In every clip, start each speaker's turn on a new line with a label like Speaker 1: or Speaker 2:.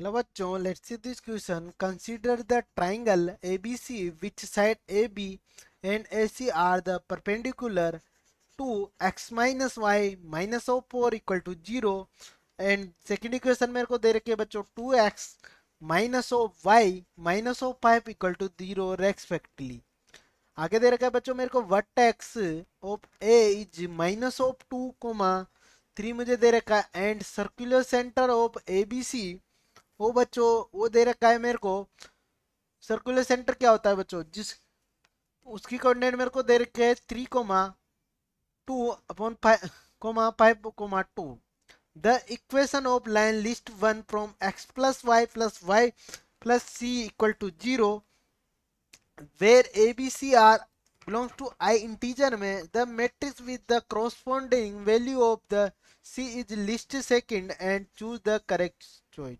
Speaker 1: Hello bachcho, let's see this question. Consider the triangle ABC which side AB and AC are the perpendicular to x minus y minus of 4 equal to 0 and second equation मेरे को दे रखी है बच्चों 2x minus of y minus of 5 equal to 0 respectively. आगे दे रखा है बच्चों मेरे को vertex of A is minus of 2, 3 मुझे दे रखा है and circular centre of A B C वो बच्चों वो दे रखा है मेरे को। सर्कुलर सेंटर क्या होता है बच्चों, जिस उसकी कोऑर्डिनेट मेरे को दे रखे है 3,2/5,5,2। The equation of line list one from x plus y plus c equal to 0 where a B c are belongs to I integer में the matrix with the corresponding value of the C is list second and choose the correct choice।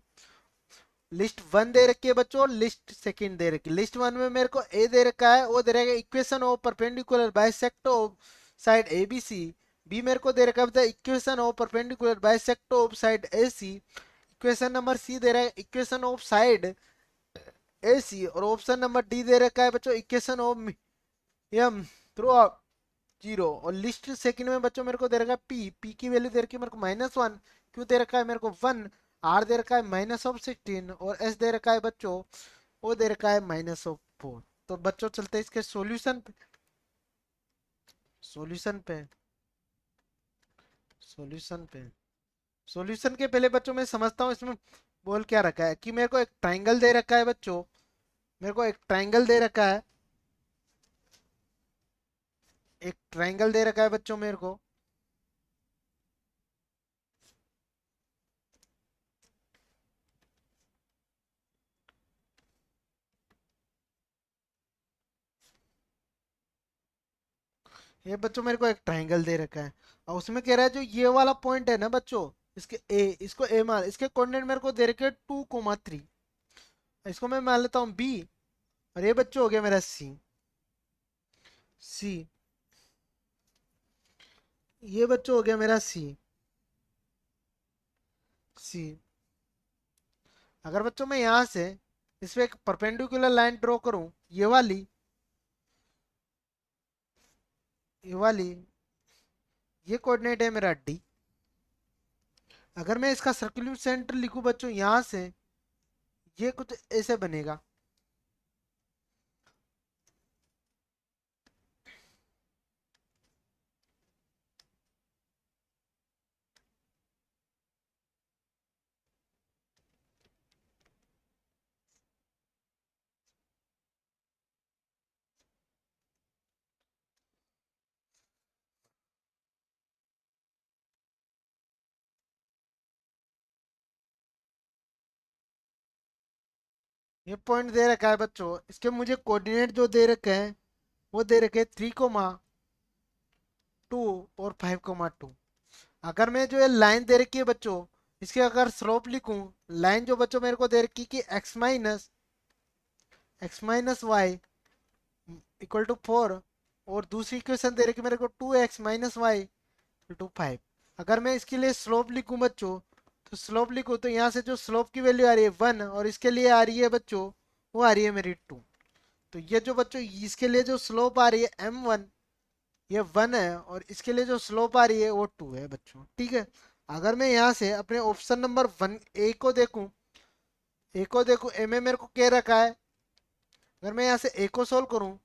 Speaker 1: List one दे रखी है बच्चों, list second दे रखी है। List one में मेरे को ए दे रखा है, वो दे रखा है equation of perpendicular bisector of side A B C. B मेरे को दे रखा है equation of perpendicular bisector of side A C. Equation number C दे रहा है equation of side A C. और ऑप्शन नंबर डी दे रखा है बच्चों equation of M through out 0। और लिस्ट सेकंड में बच्चों मेरे को दे रखा है पी, पी की वैल्यू दे रखी है मेरे को -1। क्यों दे रखा है मेरे को 1। आर दे रखा है -16 और एस दे रखा है बच्चों वो दे रखा है -4। तो बच्चों चलते हैं इसके सॉल्यूशन पे। सॉल्यूशन पे सॉल्यूशन पे सॉल्यूशन के पहले बच्चों मैं समझता हूँ इसमें बोल क्या रखा है कि मेरे को एक ट्राइंगल दे रखा है बच्चों। मेरे को एक ट्राइंगल दे रखा है, एक ट्राइंगल दे रखा है बच्चों मेरे को। ये बच्चों मेरे को एक ट्राइंगल दे रखा है और उसमें कह रहा है जो ये वाला पॉइंट है ना बच्चों, इसके ए, इसको ए मान, इसके कोऑर्डिनेट मेरे को दे रखे 2,3। इसको मैं मान लेता हूँ बी और ये बच्चों हो गया मेरा सी। सी ये बच्चों हो गया मेरा सी। सी अगर बच्चों मैं यहाँ से इस पे एक परपेंडिकुलर लाइन ड्रॉ करूँ, ये वाली ये कोऑर्डिनेट है मेरा डी। अगर मैं इसका सर्कुलर सेंटर लिखूं बच्चों यहाँ से, ये कुछ ऐसे बनेगा। ये पॉइंट दे रखा है बच्चों, इसके मुझे कोऑर्डिनेट जो दे रखे हैं वो दे रखे 3,2 और 5,2। अगर मैं जो ये लाइन दे रखी है बच्चों, इसके अगर स्लोप लिखूं, लाइन जो बच्चों मेरे को दे रखी कि x minus y equal to 4 और दूसरी इक्वेशन दे रखी मेरे को 2x-y इक्वल टू 5। अगर मैं इसके लिए स्लोप लिखूं बच्चों, तो स्लोप लिखूं तो यहाँ से जो स्लोप की वैल्यू आ रही है 1 और इसके लिए आ रही है बच्चों वो आ रही है मेरी 2। तो ये जो बच्चों इसके लिए जो स्लोप आ रही है m1 ये 1 है और इसके लिए जो स्लोप आ रही है वो 2 है बच्चों, ठीक है। अगर मैं यहाँ से अपने ऑप्शन नंबर 1 ए को देखूं ए में मेरे को क्या रखा है। अगर मैं यहाँ से ए को सोल्व करूं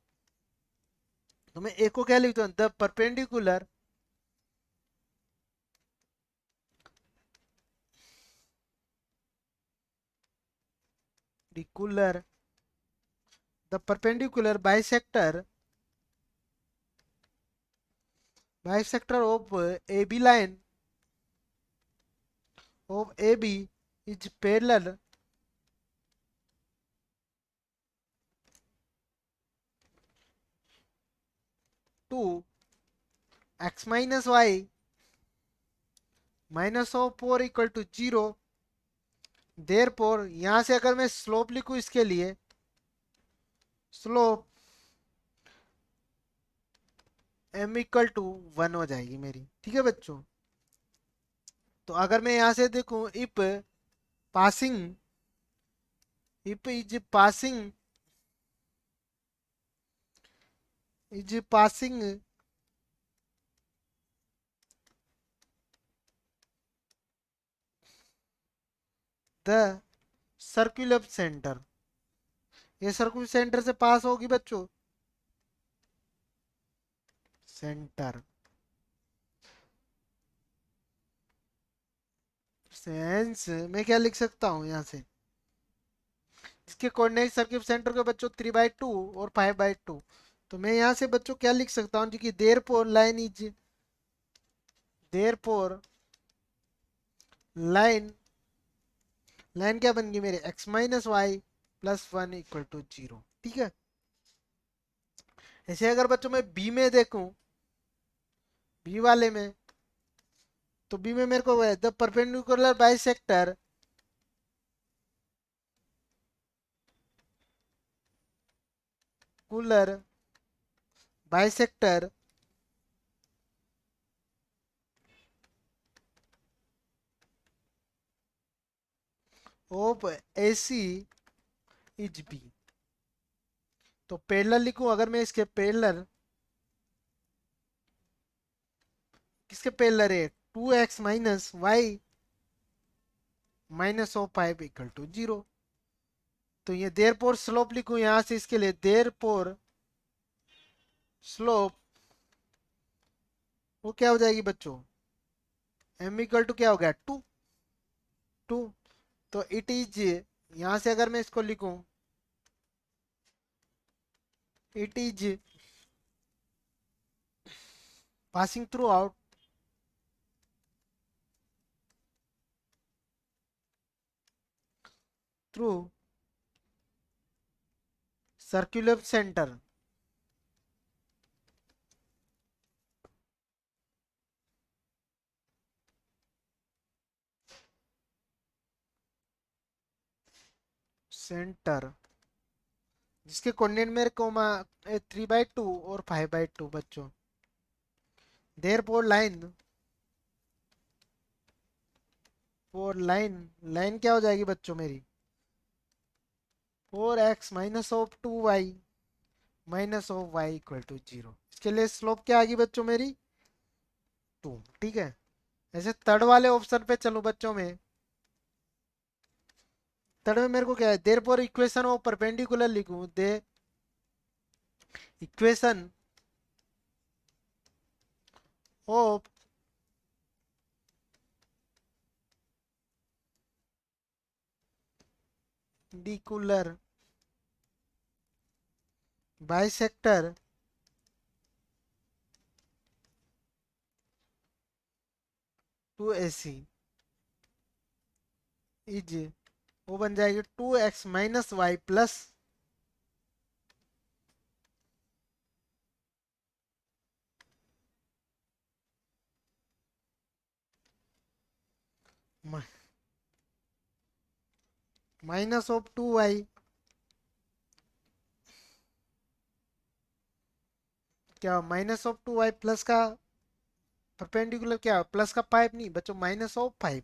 Speaker 1: तो मैं ए को क्या लिखता हूँ, the perpendicular perpendicular the perpendicular bisector of AB line of AB is parallel to x minus y minus of 4 equal to 0। therefore यहाँ से अगर मैं स्लोप लिखूं इसके लिए, स्लोप m इक्वल टू 1 हो जाएगी मेरी, ठीक है बच्चों। तो अगर मैं यहाँ से देखूं if passing if is passing the circular center, ये सर्कुलर सेंटर से पास होगी बच्चों, सेंटर सेंस मैं क्या लिख सकता हूँ यहाँ से, इसके कोऑर्डिनेट सर्किल सेंटर के बच्चों 3/2 और 5/2। तो मैं यहाँ से बच्चों क्या लिख सकता हूँ जी कि देयर पोर लाइन लाइन क्या बन गई मेरे x-y +1 = 0। ठीक है। ऐसे अगर बच्चों मैं बी में देखूं, बी वाले में, तो बी में मेरे को द परपेंडिकुलर बाइसेक्टर कुलर bisector of AC is B. तो पैरेलल लिखूं अगर मैं इसके पैरेलल, किसके पैरेलल है 2x-y -5 = 0। तो ये देयर पोर स्लोप लिखूं यहां से इसके लिए, देयर पोर स्लोप वो क्या हो जाएगी बच्चों, m = क्या हो गया 2। तो इट इज, यहां से अगर मैं इसको लिखूं, it is passing through out through circular centre centre जिसके कोऑर्डिनेट मेरे को 3/2 और 5/2 बच्चों। देयर पोर लाइन क्या हो जाएगी बच्चों मेरी 4x-(-2y) -y = 0। इसके लिए स्लोप क्या आएगी बच्चों मेरी 2। ठीक है। ऐसे थर्ड वाले ऑप्शन पे चलूं बच्चों में, थर्ड में मेरे को क्या है, there four equation of perpendicular लिखूं, दे equation of perpendicular bisector to AC is, वो बन जाएगी 2x-y प्लस -2y, क्या -2y प्लस का परपेंडिकुलर क्या प्लस का 5 नहीं बच्चों, -5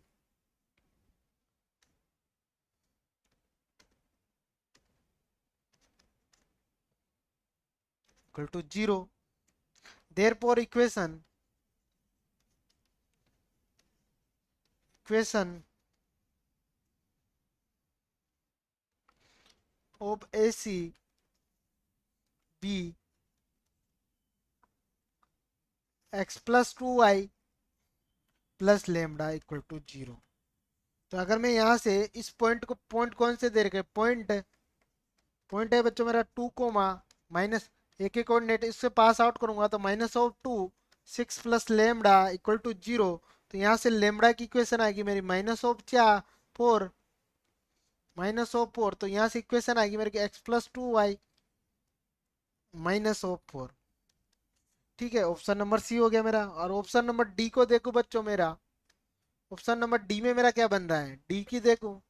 Speaker 1: = 0। Therefore equation of AC B x+2y + λ = 0। तो अगर मैं यहाँ से इस पॉइंट को, पॉइंट कौन से दे रखे, पॉइंट है बच्चों मेरा 2, माइनस एक एक कोऑर्डिनेट, इससे पास आउट करूंगा तो -2 6 + λ = 0। तो यहाँ से लेमड़ा की इक्वेशन आएगी मेरी -4 -4। तो यहाँ से इक्वेशन आएगी मेरे x+2y -4। ठीक है, ऑप्शन नंबर सी हो गया मेरा। और ऑप्शन नंबर डी को देखो बच्चों मेरा, ऑप्शन नंबर डी में मेरा क्या बन रहा है, डी की देखो,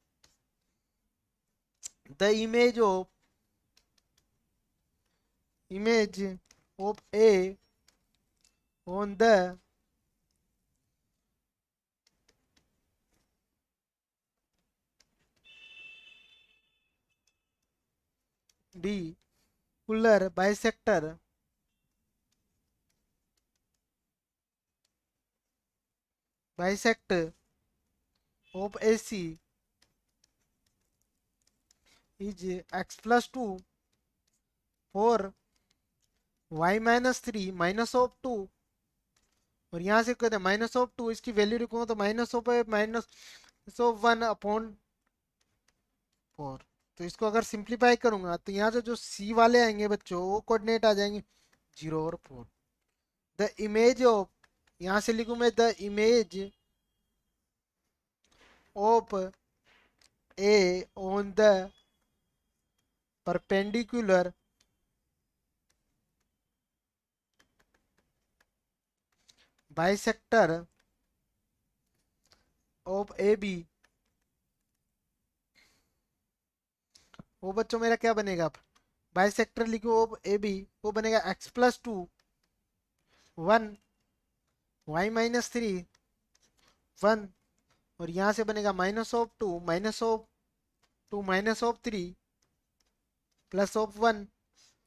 Speaker 1: the image of A on the D puller bisect of AC is x+2 for y-3 -(-2) और यहाँ से कहते हैं -(-2), इसकी वैल्यू लिखूंगा तो -(-4) तो इसको अगर सिंप्लीफाई करूंगा तो यहाँ से जो C वाले आएंगे बच्चों वो कोऑर्डिनेट आ जाएंगे 0 और 4। द इमेज ऑफ, यहाँ से लिखूं मैं the image of A on the perpendicular bisector of AB, वो बच्चों मेरा क्या बनेगा? बाइसेक्टर लिखो ऑफ AB, वो बनेगा x+2 1 y-3 1, और यहाँ से बनेगा -(-2) -(-3) +(1)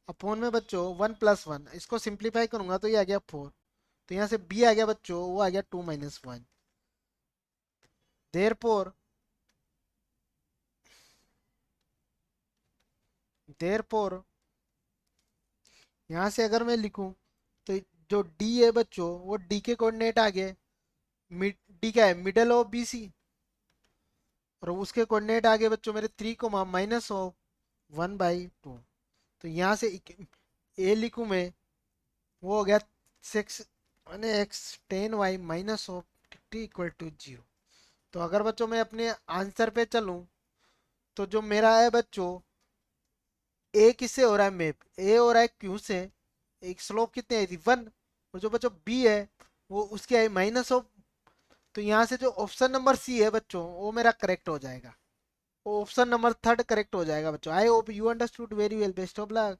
Speaker 1: अपॉन में बच्चों 1+1, इसको सिंप्लीफाई करूंगा तो ये आ गया 4। तो यहाँ से B आ गया बच्चों, वो आ गया 2 - 1। देयरफॉर देयरफॉर यहाँ से अगर मैं लिखूं तो जो D है बच्चों वो D के कोऑर्डिनेट आ गए, D क्या है? मिडल ऑफ BC, और उसके कोऑर्डिनेट आ गए बच्चों मेरे 3 -(1/2)। तो यहाँ से A लिखूं मैं, वो हो गया 6 यानी x10y -(t)=0। तो अगर बच्चों मैं अपने आंसर पे चलूं तो जो मेरा है बच्चों ए किससे हो रहा है मैप? ए हो रहा है क्यू से, एक स्लोप कितनी आई थी 1, और जो बच्चों बी है वो उसकी आई -(-) तो यहाँ से जो ऑप्शन नंबर सी है बच्चों वो मेरा करेक्ट हो जाएगा, वो ऑप्शन नंबर 3 करेक्ट हो जाएगा बच्चों। I hope you understood very well, best of luck.